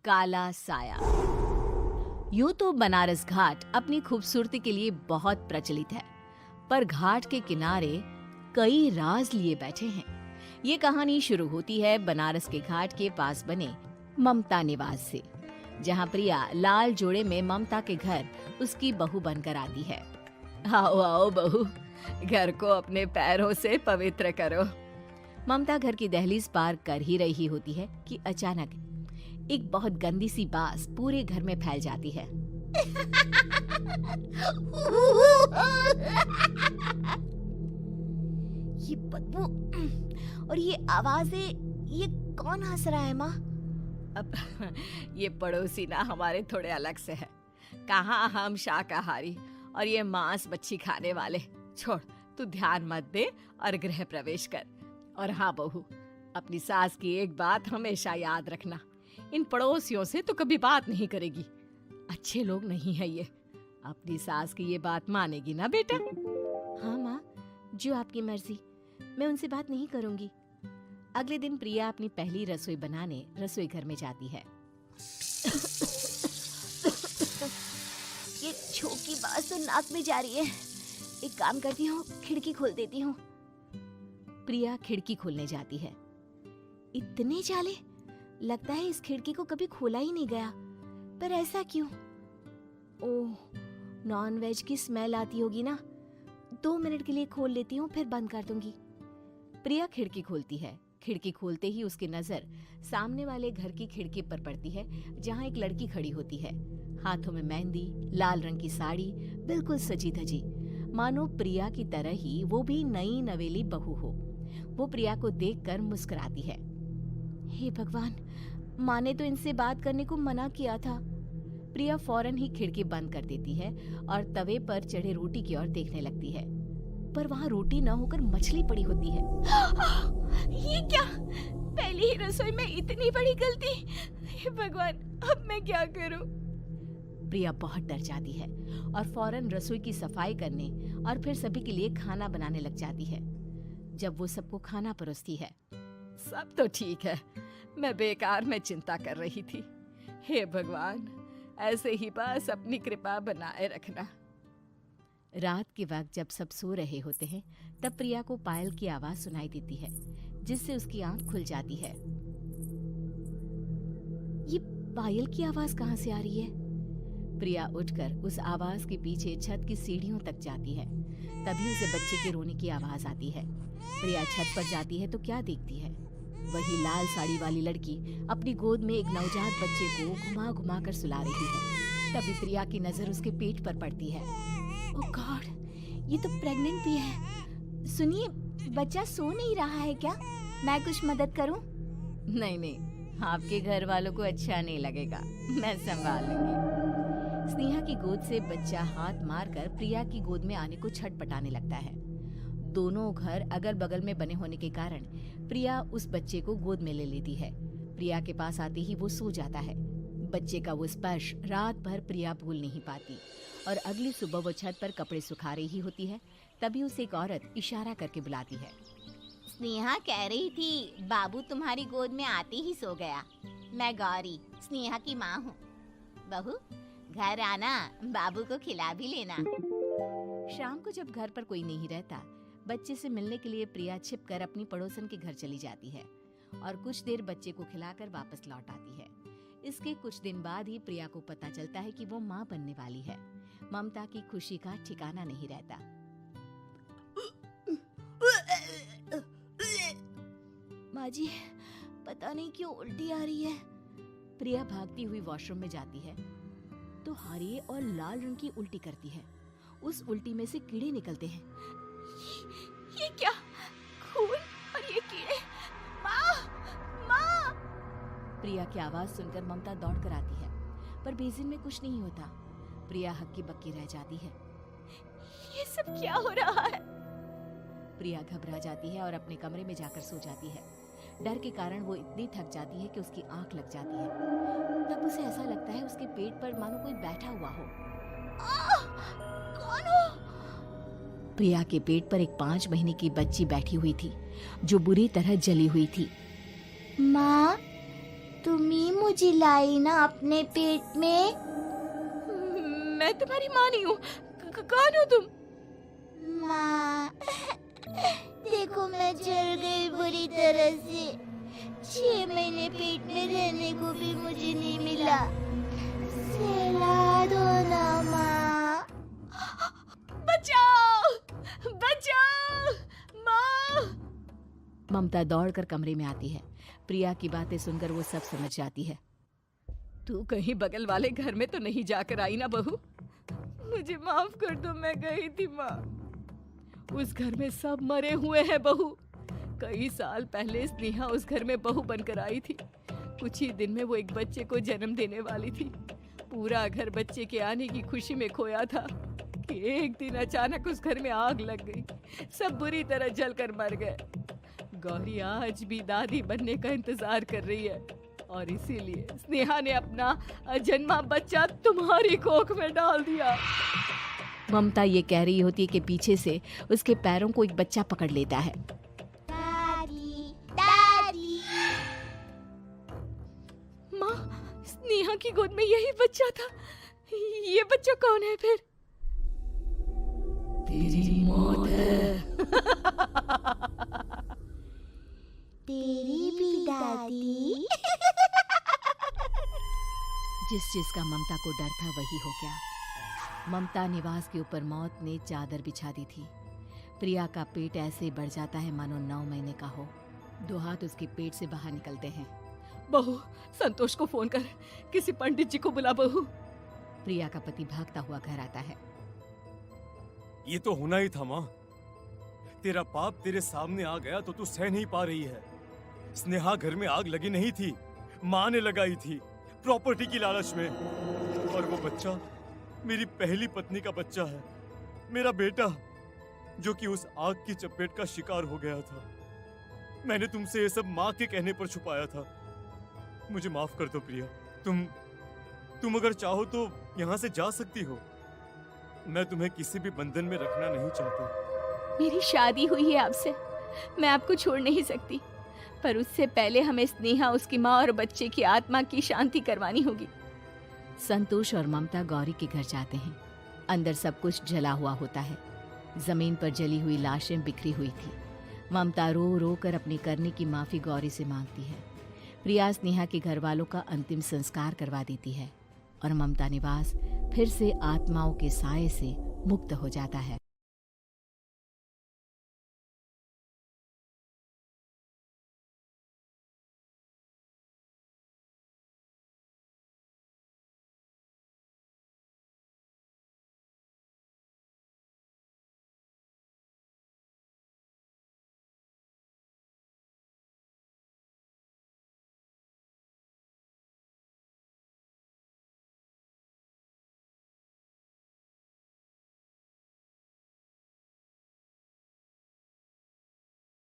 काला साया। यूं तो बनारस घाट अपनी खूबसूरती के लिए बहुत प्रचलित है, पर घाट के किनारे कई राज लिए बैठे हैं। ये कहानी शुरू होती है बनारस के घाट के पास बने ममता निवास से, जहाँ प्रिया लाल जोड़े में ममता के घर उसकी बहू बनकर आती है। आओ आओ बहू, घर को अपने पैरों से पवित्र करो। ममता घर की दहलीज पार कर ही रही होती है कि अचानक एक बहुत गंदी सी बास पूरे घर में फैल जाती है। ये बदबू और ये आवाजें, ये कौन हंस रहा है माँ? अब ये पड़ोसी ना हमारे थोड़े अलग से है। कहाँ हम शाकाहारी और ये मांस मच्छी खाने वाले। छोड़, तू ध्यान मत दे और गृह प्रवेश कर। और हाँ बहू, अपनी सास की एक बात हमेशा याद रखना, इन पड़ोसियों से तो कभी बात नहीं करेगी। अच्छे लोग नहीं है ये। अपनी सास की ये बात मानेगी ना बेटा? हाँ माँ, जो आपकी मर्जी, मैं उनसे बात नहीं करूंगी। अगले दिन प्रिया अपनी पहली रसोई बनाने रसोई घर में जाती है। ये छोकी बात तो नाक में जा रही है। एक काम करती हूँ, खिड़की खोल देती हूँ। प्रिया खिड़की खोलने जाती है। इतने जाले, लगता है इस खिड़की को कभी खोला ही नहीं गया। पर ऐसा क्यों? ओह, नॉन वेज की स्मेल आती होगी ना। 2 मिनट के लिए खोल लेती हूँ, फिर बंद कर दूंगी। प्रिया खिड़की खोलती है। खिड़की खोलते ही उसकी नजर सामने वाले घर की खिड़की पर पड़ती है, जहाँ एक लड़की खड़ी होती है। हाथों में मेहंदी, लाल रंग की साड़ी, बिल्कुल सजी धजी, मानो प्रिया की तरह ही वो भी नई नवेली बहू हो। वो प्रिया को देखकर मुस्कुराती है। हे भगवान, माँ ने तो इनसे बात करने को मना किया था। प्रिया फौरन ही खिड़की बंद कर देती है और तवे पर चढ़े रोटी की ओर देखने लगती है, पर वहाँ रोटी न होकर मछली पड़ी होती है। ये क्या? पहली ही रसोई में इतनी बड़ी गलती! हे भगवान, अब मैं क्या करूं? प्रिया बहुत डर जाती है और फौरन रसोई की सफाई करने और फिर सभी के लिए खाना बनाने लग जाती है। जब वो सबको खाना परोसती है, सब तो ठीक है, मैं बेकार में चिंता कर रही थी। हे भगवान, ऐसे ही बस अपनी कृपा बनाए रखना। रात के वक्त जब सब सो रहे होते हैं, तब प्रिया को पायल की आवाज सुनाई देती है, जिससे उसकी आंख खुल जाती है। ये पायल की आवाज कहाँ से आ रही है? प्रिया उठकर उस आवाज के पीछे छत की सीढ़ियों तक जाती है। तभी उसे बच्चे के रोने की आवाज आती है। प्रिया छत पर जाती है तो क्या देखती है? वही लाल साड़ी वाली लड़की अपनी गोद में एक नवजात बच्चे को घुमा घुमा कर सुला रही है। तभी प्रिया की नजर उसके पेट पर पड़ती है। ओह गॉड, ये तो प्रेग्नेंट भी है। सुनिए, बच्चा सो नहीं रहा है क्या? मैं कुछ मदद करूं? नहीं नहीं, आपके घर वालों को अच्छा नहीं लगेगा, मैं संभाल लूंगी। स्नेहा की गोद से बच्चा हाथ मारकर प्रिया की गोद में आने को छटपटाने लगता है। दोनों घर अगल बगल में बने होने के कारण प्रिया उस बच्चे को गोद में ले लेती है। प्रिया के पास आते ही वो सो जाता है। बच्चे का वो स्पर्श रात भर प्रिया भूल नहीं पाती और अगली सुबह वो छत पर कपड़े सुखा रही होती है। तभी उसे एक औरत इशारा करके बुलाती है। स्नेहा कह रही थी बाबू तुम्हारी गोद में आते ही सो गया। मैं गौरी, स्नेहा की माँ हूँ। बहू, घर आना, बाबू को खिला भी लेना। शाम को जब घर पर कोई नहीं रहता, बच्चे से मिलने के लिए प्रिया छिपकर अपनी पड़ोसन के घर चली जाती है और कुछ देर बच्चे को खिलाकर वापस लौट आती है। इसके कुछ दिन बाद ही प्रिया को पता चलता है कि वो माँ बनने वाली है। ममता की खुशी का ठिकाना नहीं रहता। माँ जी, पता नहीं क्यों उल्टी आ रही है। प्रिया भागती हुई वॉशरूम में जाती है तो हरे और लाल रंग की उल्टी करती है। उस उल्टी में से कीड़े निकलते हैं। ये क्या? खून और ये कीड़े! माँ! माँ! प्रिया की आवाज सुनकर ममता दौड़ कर आती है, पर बेसिन में कुछ नहीं होता। प्रिया हक्की बक्की रह जाती है। ये सब क्या हो रहा है? प्रिया घबरा जाती है और अपने कमरे में जाकर सो जाती है। डर के कारण वो इतनी थक जाती है कि उसकी आंख लग जाती है। तब उसे ऐसा लगता है उसके पेट पर मानो कोई बैठा हुआ हो। कौन हो? प्रिया के पेट पर एक 5 महीने की बच्ची बैठी हुई थी, जो बुरी तरह जली हुई थी। माँ, तुम ही मुझे लाई ना अपने पेट में। मैं तुम्हारी माँ नहीं हूँ। कौन हो तुम? माँ, देखो मैं जल गई बुरी तरह से। 6 महीने पेट में रहने को भी मुझे नहीं मिला। सहला दो ना माँ। बचाओ, बचाओ, माँ। ममता दौड़कर कमरे में आती है। प्रिया की बातें सुनकर वो सब समझ जाती है। तू कहीं बगल वाले घर में तो नहीं जाकर आई ना बहू? मुझे माफ कर दो, मैं गई थी माँ। उस घर में सब मरे हुए हैं बहू। कई साल पहले स्नेहा उस घर में बहू बनकर आई थी। कुछ ही दिन में वो एक बच्चे को जन्म देने वाली थी। पूरा घर बच्चे के आने की खुशी में खोया था कि एक दिन अचानक उस घर में आग लग गई। सब बुरी तरह जलकर मर गए। गौरी आज भी दादी बनने का इंतजार कर रही है और इसीलिए स्नेहा ने अपना अजन्मा बच्चा तुम्हारी कोख में डाल दिया। ममता ये कह रही होती है कि पीछे से उसके पैरों को एक बच्चा पकड़ लेता है। दादी, दादी। माँ, स्नेहा की गोद में यही बच्चा था। ये बच्चा कौन है फिर? तेरी मौत है। तेरी भी दादी। जिस चीज का ममता को डर था वही हो गया। ममता निवास के ऊपर मौत ने चादर बिछा दी थी। प्रिया का पेट ऐसे बढ़ जाता है मानो 9 महीने का हो। 2 हाथ उसके पेट से बाहर निकलते हैं। बहू, संतोष को फोन कर, किसी पंडित जी को बुला बहू। प्रिया का पति भागता हुआ घर आता है। ये तो होना ही था माँ। तेरा पाप तेरे सामने आ गया तो तू सह नहीं पा रही है। स्नेहा घर में आग लगी नहीं थी, माँ ने लगाई थी, प्रॉपर्टी की लालच में। और वो बच्चा मेरी पहली पत्नी का बच्चा है, मेरा बेटा, जो कि उस आग की चपेट का शिकार हो गया था। मैंने तुमसे ये सब माँ के कहने पर छुपाया था। मुझे माफ कर दो प्रिया। तुम अगर चाहो तो यहाँ से जा सकती हो। मैं तुम्हें किसी भी बंधन में रखना नहीं चाहता। मेरी शादी हुई है आपसे, मैं आपको छोड़ नहीं सकती, पर उससे पहले हमें स्नेहा, उसकी माँ और बच्चे की आत्मा की शांति करवानी होगी। संतोष और ममता गौरी के घर जाते हैं। अंदर सब कुछ जला हुआ होता है। जमीन पर जली हुई लाशें बिखरी हुई थी। ममता रो रो कर अपनी करने की माफी गौरी से मांगती है। प्रिया स्नेहा के घर वालों का अंतिम संस्कार करवा देती है और ममता निवास फिर से आत्माओं के साए से मुक्त हो जाता है।